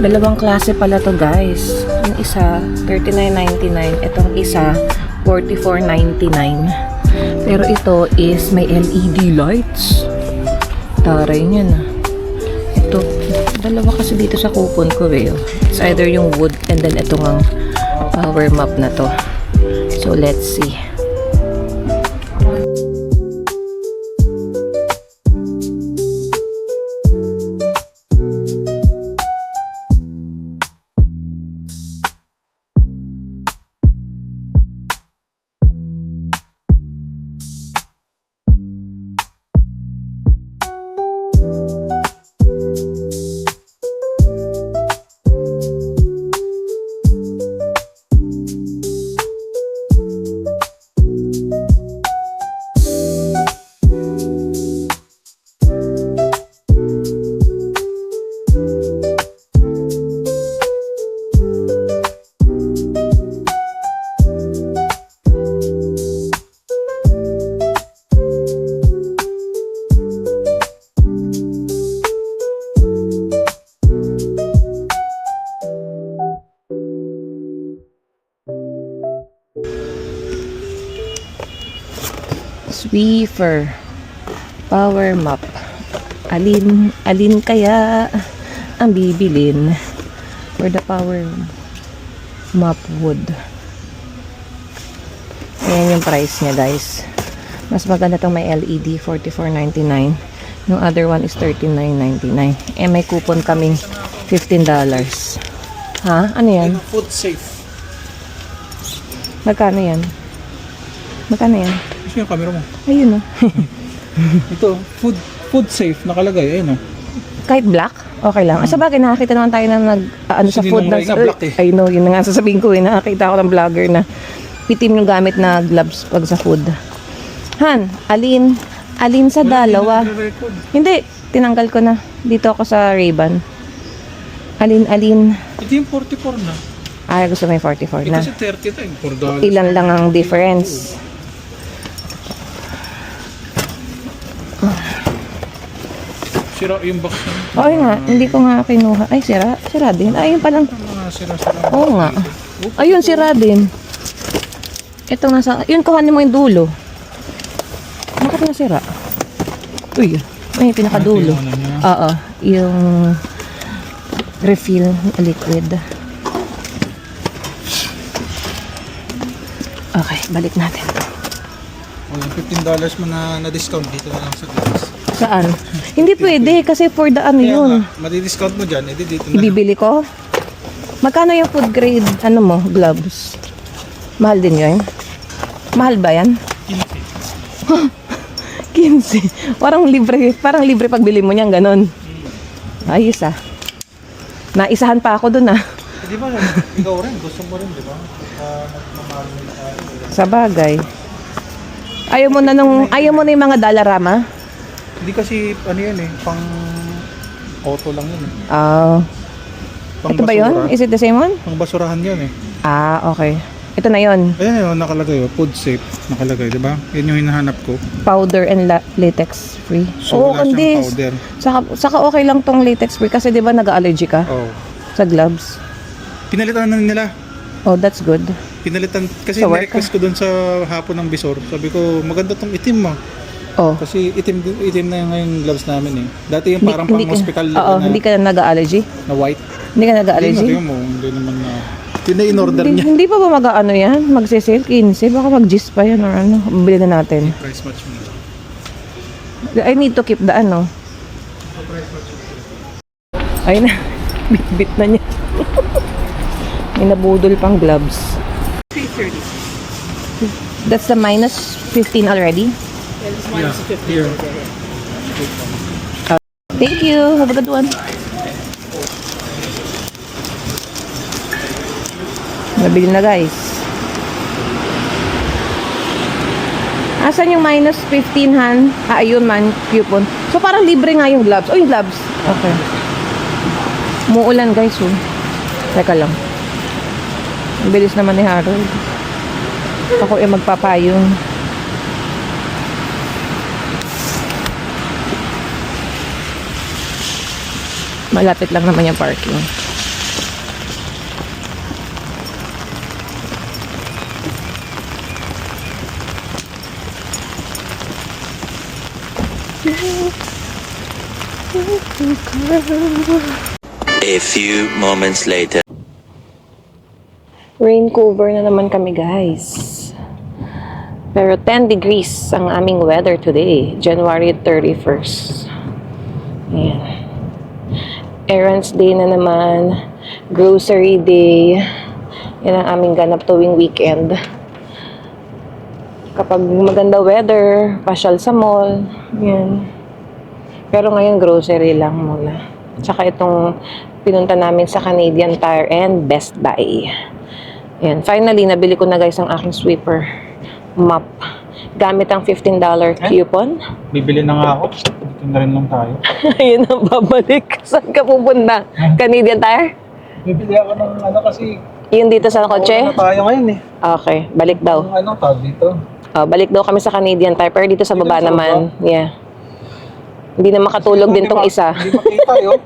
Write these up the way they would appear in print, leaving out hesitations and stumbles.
Dalawang klase pala to guys. Yung isa, $39.99. Itong isa, $44.99. Pero ito is may LED lights. Taray niya na. Ito, dalawa kasi dito sa coupon ko eh. It's either yung wood and then ito ng power map na to. So let's see. Swiffer power map. Alin kaya ang bibilin for the power map wood? Ayan yung price niya guys. Mas maganda tong may LED, $44.99. Yung other one is $39.99. Eh may coupon kaming $15. Ha? Ano yan? Food safe. Magkano yan? Magkano yan? Gusto yung camera mo? Ayun oh. Ito, food safe nakalagay. Ayun oh. Kahit black? Okay lang. Sa bagay, nakakita naman tayo na ano sa food na black eh. I know, yun na nga sasabihin ko eh. Nakakita ko ng vlogger na pitim yung gamit na gloves pag sa food. Han, alin sa dalawa? Hindi, tinanggal ko na. Dito ako sa Ray-Ban. Alin. Ito yung 44 na. Ay, gusto mo yung 44 Ito na. kasi 30 tayo. Ilan lang ang difference. Sira yung box na. Okay nga, hindi ko nga kinuha. Ay, sira. Sira din. Ay, yun palang. Sira. Oo nga. Ayun, sira din. Ito nasa, yun kuhanin mo yung dulo. Bakit nasira? Uy, ay, pinakadulo. Oo, yung refill liquid. Okay, balik natin. Yung $15 mo na discount dito na lang sa glass. Saan? Hindi pwede kasi for the ano yun. Madi-discount mo dyan, edi dito na. Ibibili ko? Magkano yung food grade, ano mo, gloves? Mahal din yun? Mahal ba yan? 15. Parang libre pagbili mo niyan, ganun. Ayos ah. Naisahan pa ako dun ah. Di ba, ikaw rin, gusto mo rin, di ba? Sa bagay. Ayaw mo na yung mga Dollarama? Hindi kasi, ano yan eh, pang auto lang yun eh. Ito ba yun? Is it the same one? Pang basurahan yun eh. Okay. Ito na yun. Ayan yun, nakalagay oh, food safe, nakalagay, di ba? Yan yung hinahanap ko. Powder and latex free. So, wala siyang powder. Saka okay lang tong latex free kasi di ba nag-allergy ka sa gloves? Pinalitan na nila. Oh, that's good. Pinalitan, kasi So, nirequest ko dun sa hapon ng Bisor. Sabi ko, maganda tong itim mo. Oh. Kasi itim na yung gloves namin eh. Dati yung parang Hindi- hindi ka- pang-hospital Oo, na, hindi ka nag-allergy? na white. Hindi ka nag-allergy? Hindi mo, hindi naman na. Yun na in-order Hindi, niya. hindi pa ba mag-ano yan? Magse-sale 15? Baka mag-gis pa yan or ano. Bili na natin. Price match mo. I need to keep the ano. Ay na. Bit-bit na niya. May nabudol pang gloves. 330. That's the minus 15 already? Yeah, this minus 50. Here. Thank you. Have a good one. Nabili na guys. Asan yung minus 15 han? Ayun man, coupon. So parang libre nga yung gloves. Oh, yung gloves. Okay. Muulan guys, oh. Teka lang. Ang bilis naman ni Harold. Ako magpapayong. Malapit lang naman yung parking. A few moments later. Rain cover na naman kami guys. Pero 10 degrees ang aming weather today, January 31st. Ayan. Errands day na naman, grocery day. Yan ang aming ganap tuwing weekend. Kapag maganda weather, pasyal sa mall. Yan. Pero ngayon grocery lang muna. Tsaka itong pinunta namin sa Canadian Tire and Best Buy. Yan. Finally, nabili ko na guys ang aking sweeper mop. Gamit ang $15 coupon. Bibili na nga ako. Dito na rin lang tayo. Ayun ang babalik. Saan ka pupunta? Canadian Tire? Bibili ako ng ano kasi Yung dito sa kotse? na tayo ngayon eh. Okay, balik daw. Ang ano tawag dito? Balik daw kami sa Canadian Tire. Pero dito sa Dito baba sa naman. Yeah. Hindi na makatulog din tong isa. Hindi makita yun.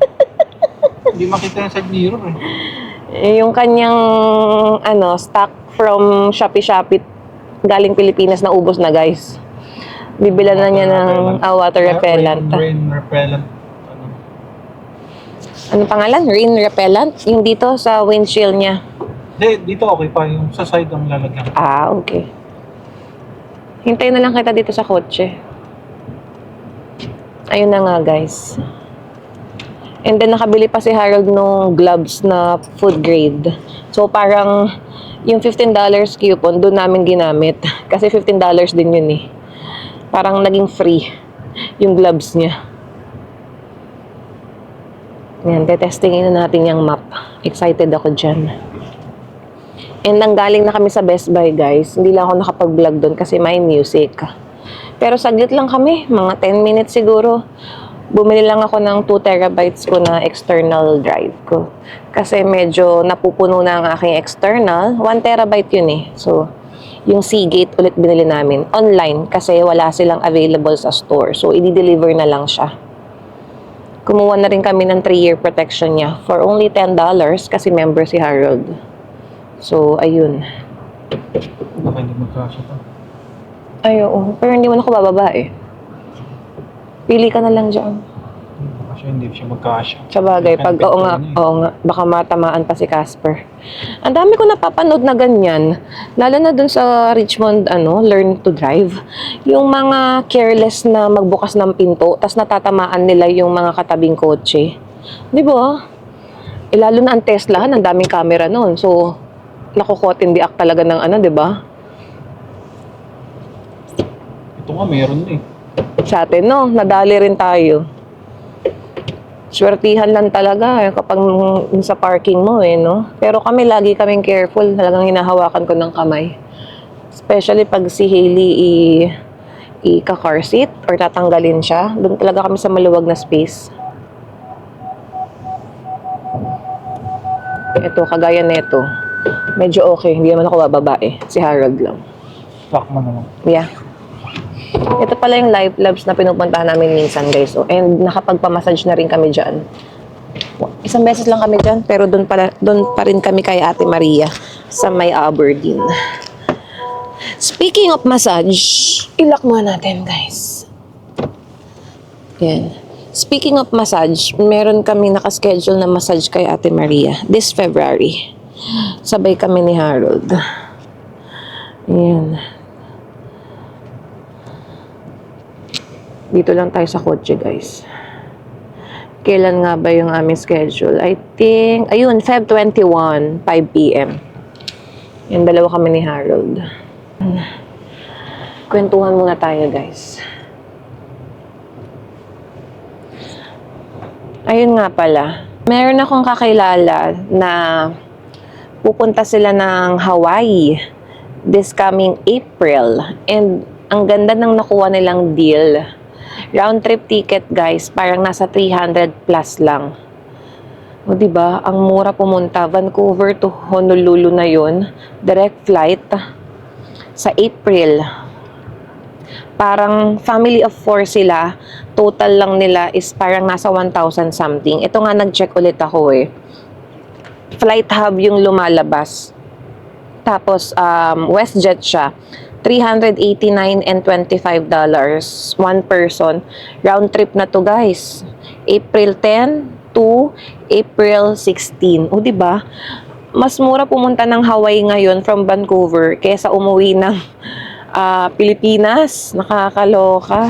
Hindi makita yung side mirror eh. Yung kanyang stock from Shopee galing Pilipinas na ubos na guys. Bibilan na niya ng water repellent. Rain repellent. Ano pangalan? Rain repellent? Yung dito sa windshield niya. Hindi, dito okay pa. Yung sa side ang lalagyan. Okay. Hintayin na lang kita dito sa kotse. Ayun na nga guys. And then nakabili pa si Harold nung gloves na food grade. So parang yung $15 coupon doon namin ginamit. Kasi $15 din yun eh. Parang naging free yung gloves niya. Yan, tetestingin na natin yung map. Excited ako dyan. And nanggaling na kami sa Best Buy guys. Hindi lang ako nakapag-vlog doon kasi may music. Pero saglit lang kami, mga 10 minutes siguro. Bumili lang ako ng 2 terabytes ko na external drive ko. Kasi medyo napupuno na ang aking external. 1 terabyte yun eh. So, yung Seagate ulit binili namin. Online kasi wala silang available sa store. So, i-deliver na lang siya. Kumuha na rin kami ng 3-year protection niya for only $10 kasi member si Harold. So, ayun. Baka hindi magkasya pa. Ay, oo. Pero hindi mo na ako bababa eh. Pili ka na lang dyan. Kasi hindi siya magkasya. Sabagay, pag oo nga, baka matamaan pa si Casper. Ang dami ko napapanood na ganyan. Lalo na dun sa Richmond, learn to drive. Yung mga careless na magbukas ng pinto, tas natatamaan nila yung mga katabing kotse. Di ba? Lalo na ang Tesla, ang daming camera noon. So, nakukot in the act talaga ng di ba? Ito nga, meron eh. Sa atin, no? Nadali rin tayo. Swertihan lang talaga kapag sa parking mo no? Pero kami, lagi kaming careful. Talagang hinahawakan ko ng kamay. Especially pag si Hailey ika-car seat or tatanggalin siya. Doon talaga kami sa maluwag na space. Ito, kagaya neto. Medyo okay. Hindi naman ako bababa Si Harold lang. Stock mo naman. Yeah. Ito pala yung Life Labs na pinupuntahan namin minsan guys. And nakapagpamassage na rin kami dyan. Isang beses lang kami dyan. Pero doon pa rin kami kay Ate Maria sa may Aberdeen. Speaking of massage, ilak muna natin guys. Yan. Speaking of massage, meron kami nakaschedule na massage kay Ate Maria this February. Sabay kami ni Harold. Yan. Dito lang tayo sa kotse, guys. Kailan nga ba yung aming schedule? I think, ayun, Feb 21, 5 p.m. Yan, dalawa kami ni Harold. Kwentuhan muna tayo, guys. Ayun nga pala, meron akong kakilala na pupunta sila ng Hawaii this coming April. And ang ganda ng nakuha nilang deal. Round trip ticket, guys, parang nasa 300 plus lang. O diba, ang mura pumunta. Vancouver to Honolulu na yun. Direct flight sa April. Parang family of 4 sila. Total lang nila is parang nasa 1,000 something. Ito nga, nag-check ulit ako eh. Flight hub yung lumalabas. Tapos, WestJet siya. $389 and $25. One person. Round trip na to, guys. April 10 to April 16. O, diba? Mas mura pumunta ng Hawaii ngayon from Vancouver kaysa umuwi ng Pilipinas. Nakakaloka.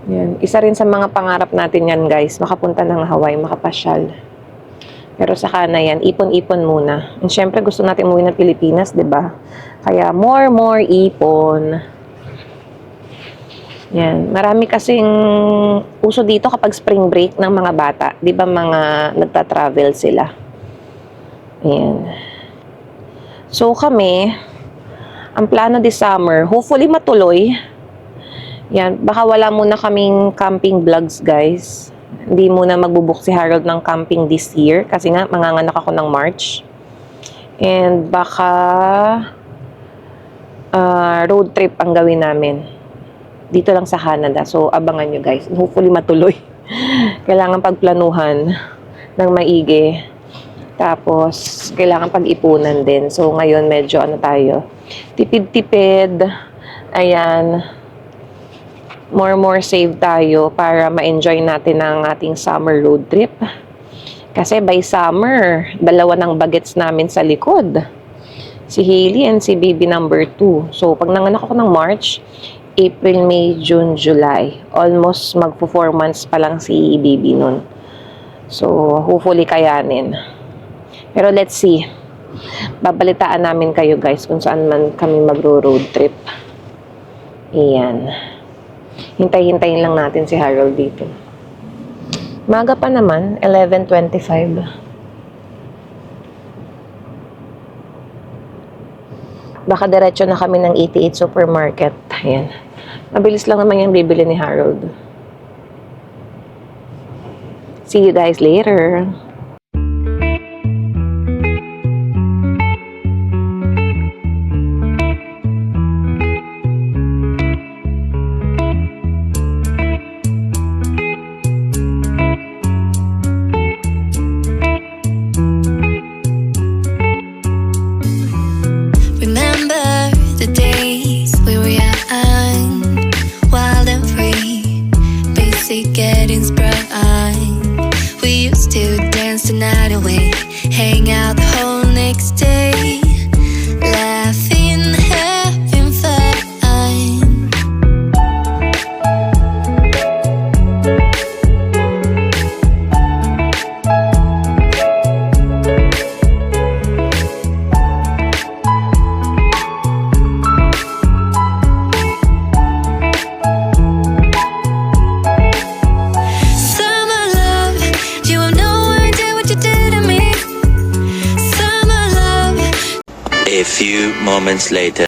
Yan. Isa rin sa mga pangarap natin yan, guys. Makapunta ng Hawaii, makapasyal. Pero saka na yan, ipon-ipon muna. And syempre, gusto natin umuwi ng Pilipinas, diba? Kaya more ipon. Yan. Marami kasing uso dito kapag spring break ng mga bata. Diba mga nagta-travel sila? Yan. So kami, ang plano this summer, hopefully matuloy. Yan, baka wala muna kaming camping vlogs, guys. Hindi muna magbubuk si Harold ng camping this year kasi nga manganganak ako ng March. And baka road trip ang gawin namin. Dito lang sa Canada. So abangan nyo, guys. Hopefully matuloy. Kailangan pagplanuhan ng maigi. Tapos kailangan pag-ipunan din. So ngayon medyo ano tayo, tipid-tipid. Ayan. More save tayo para ma-enjoy natin ang ating summer road trip. Kasi by summer, dalawa ng bagets namin sa likod. Si Hailey and si baby number 2. So, pag nanganak ako ng March, April, May, June, July. Almost magpo 4 months pa lang si baby nun. So, hopefully kayanin. Pero let's see. Babalitaan namin kayo, guys, kung saan man kami magro-road trip. Iyan. Hintay-hintayin lang natin si Harold dito. Maga pa naman, 11:25. Baka diretso na kami ng 88 supermarket. Ayan. Mabilis lang naman yung bibili ni Harold. See you guys later. Getting sprung. We used to dance the night away, hang out the whole next day, laughing, having fun. A few moments later.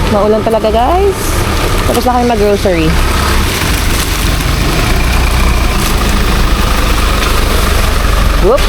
Maulan talaga, guys. Tapos na kayo mag-grocery. Whoop!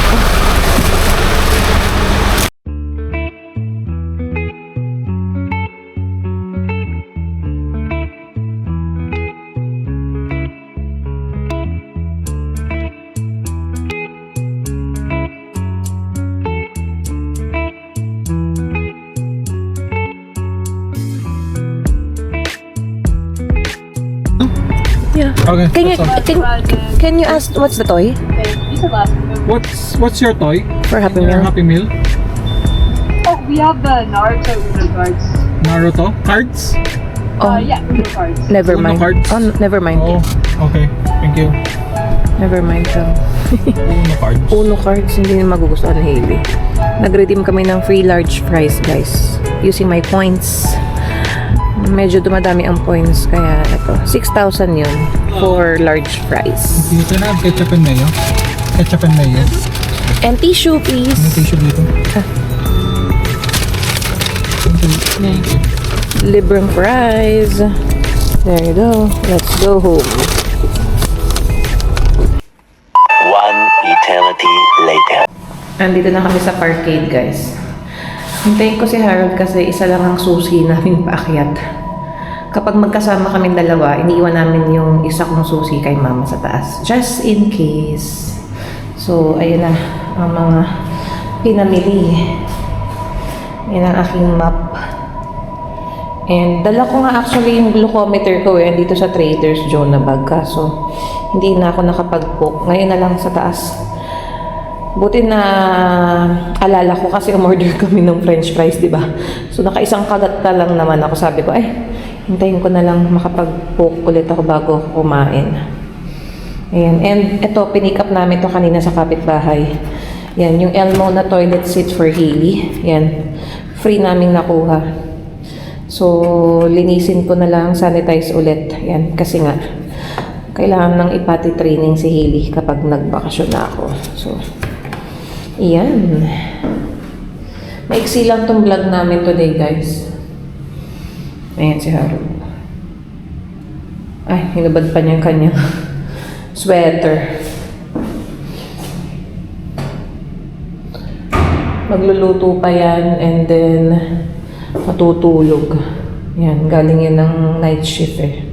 Yeah. Okay. Can you that's all. can you ask what's the toy These are last. What's your toy? for Happy Your Meal? Happy Meal? Oh, we have the Naruto Uno cards. Naruto? Cards? Oh, Yeah, Uno cards. never Uno mind. cards? Oh, never mind. Oh, okay. Thank you. Never mind. Uno cards. Uno cards, hindi na magugustuhan ni Hailey. Nag-redeem kami ng free large fries, guys. Using my points. Medyo dumadami ang points, kaya ito. 6,000 yun for large fries. Dito na, ketchup and mayo. Ketchup and mayo. And tissue, please. May tissue dito. Thank you. Libreng fries. There you go. Let's go home. One eternity later. Andito na kami sa parkade, guys. Hintayin ko si Harold kasi isa lang ang susi namin paakyat. Kapag magkasama kaming dalawa, iniiwan namin yung isa kong susi kay mama sa taas. Just in case. So, ayun na ang mga pinamili. Yan ang aking map. And dala ko nga actually yung glucometer ko andito sa Trader's Joe na bag. Kaso, hindi na ako nakapag-book. Ngayon na lang sa taas. Buti na alala ko kasi umorder kami ng french fries, di ba? So, nakaisang kagat na lang naman ako. Sabi ko, hintayin ko na lang makapag-book ulit ako bago ako kumain. Ayan. And ito, pinick up namin to kanina sa kapitbahay. Yan, yung Elmo na toilet seat for Hailey. Yan. Free naming nakuha. So, linisin ko na lang, sanitize ulit. Yan, kasi nga, kailangan ng ipati training si Hailey kapag nagbakasyon na ako. So, iyan. Maiksi lang tong vlog namin today, guys. Ayan si Harold. Ay, hinubad pa niya yung kanyang sweater. Magluluto pa yan and then matutulog. Yan, galing yan ng night shift eh.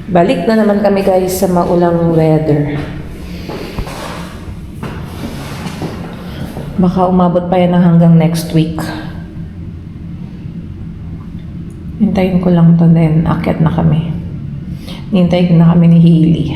Balik na naman kami, guys, sa maulang weather. Baka umabot pa yan ng hanggang next week. Hintayin ko lang to, then akyat na kami. Hintayin na kami ni Hailey.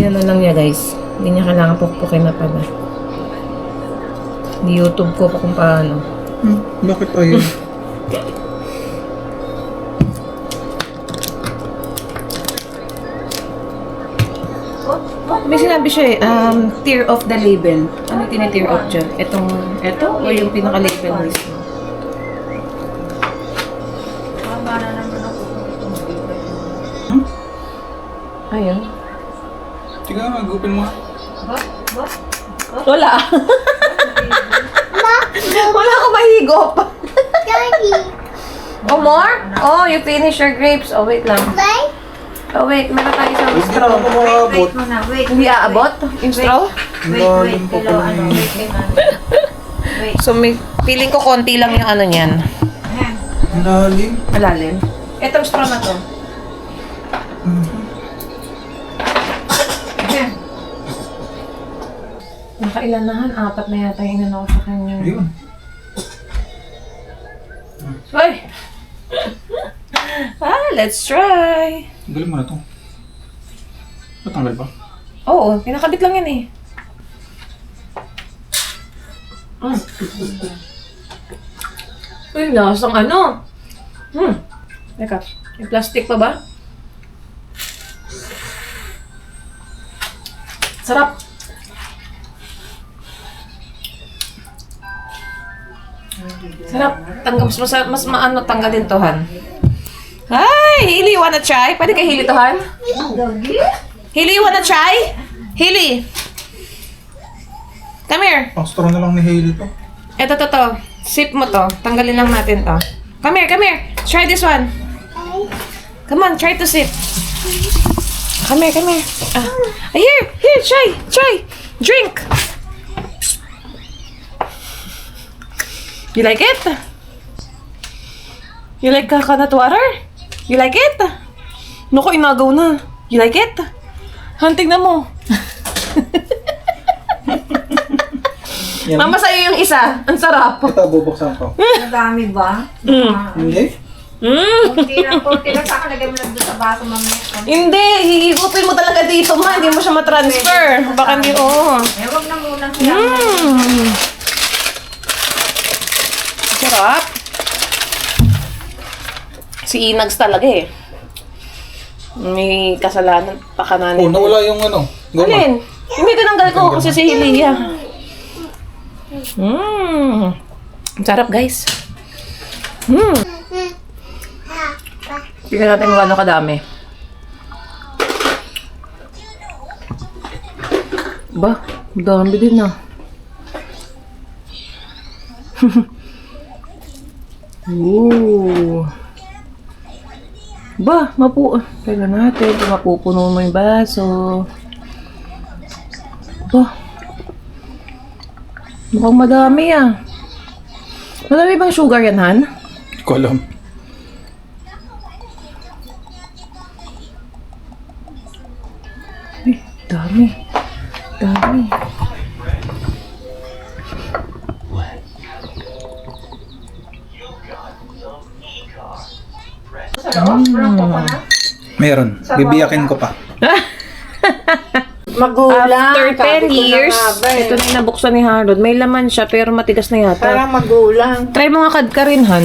Inano lang niya guys. Hindi niya kailangan pukpukin na pala. Ni YouTube ko pa kung paano. Bakit ayun? May sinabi siya tear off the label. Ano yung tine-tear off dyan? Ito o yung pinaka-label mismo? Ayun. Sige nga, mag-open mo nga. Wala. Wala akong mahigop. Oh, more? Oh, you finish your grapes. Oh, wait lang. Oh, wait. Meron tayo isang Hindi na straw. ako makakabot. Hindi aabot? Yung straw? Lalim pa pala yun. So, may feeling ko konti lang yung ano niyan. Lalim. Malalim. Etong straw na to. Nakailan na han? 4 na yata yung inano ko sa kanya. Ayun. Hoy! Let's try! Galing mo na to. Natanggal ba? Oo, pinakabit lang yan eh. Uy, lasang ano? Teka, may plastic pa ba? Sarap! Sarap. Mas maano tanggalin to, Han. Hi! Hili, you wanna try? Pwede kay Hili to, Han? Hili, you wanna try? Hili! Come here. Ang straw na lang ni Hailey to. Eto, to. Sip mo to. Tanggalin lang natin to. Come here, come here. Try this one. Come on, try to sip. Come here, come here. Here, try. Drink. You like it? You like coconut water? You like it? Naku, inagaw na. You like it? Hunting na mo. Mama, sa'yo yung isa. Ang sarap. Ito, bubuksan ko. Madami ba? Hindi? Kunti lang sa akin. Lagay mo lang doon sa baso mamaya. Hindi, hihigupin mo talaga dito, ma. Hindi mo siya matransfer. Baka hindi, oo. Huwag na muna siya. Sarap. Si Inags talaga eh. May kasalanan pa kananin. Oh, nawala yung ano. Goma. Alin? Hindi tinanggal ko kasi si Hilia. Sarap guys. Tingnan natin kung gaano kadami. Ba, dami din ah. Ooh. Ba, tingnan natin kung mapupuno mo yung baso. Ba, mukhang madami ah. Madami bang sugar yan, Han? Hindi ko alam. Ay, dami. Meron. Bibiyakin ko pa. Magulang. After 10 years, ito na yung nabuksan ni Harold. May laman siya pero matigas na yata. Parang magulang. Try mo nga ka rin, Han.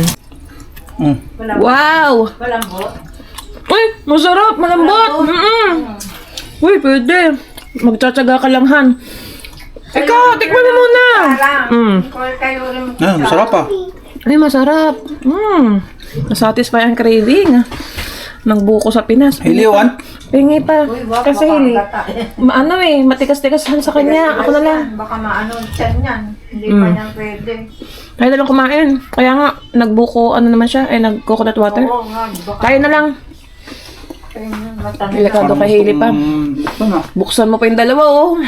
Wow! Malambot. Uy, masarap, malambot. Uy, pwede. Magtsatsaga ka lang, Han. Ikaw, tikman mo muna. Kayo rin. Masarap ah. Ay, masarap. Nasatisfy ang craving. Nagbuko sa Pinas. Hailey, you want? Pingi pa. Kasi matikas-tikas sa kanya. Ako na lang. Baka maano siya niyan. Hindi pa niya pwede. Tayo na lang kumain. Kaya nga, nagbuko, siya, nag-coconut water. Oo nga, baka Tayo na lang. matamis. Delikado kay Hailey pa. Ito na. Buksan mo pa yung dalawa, oh.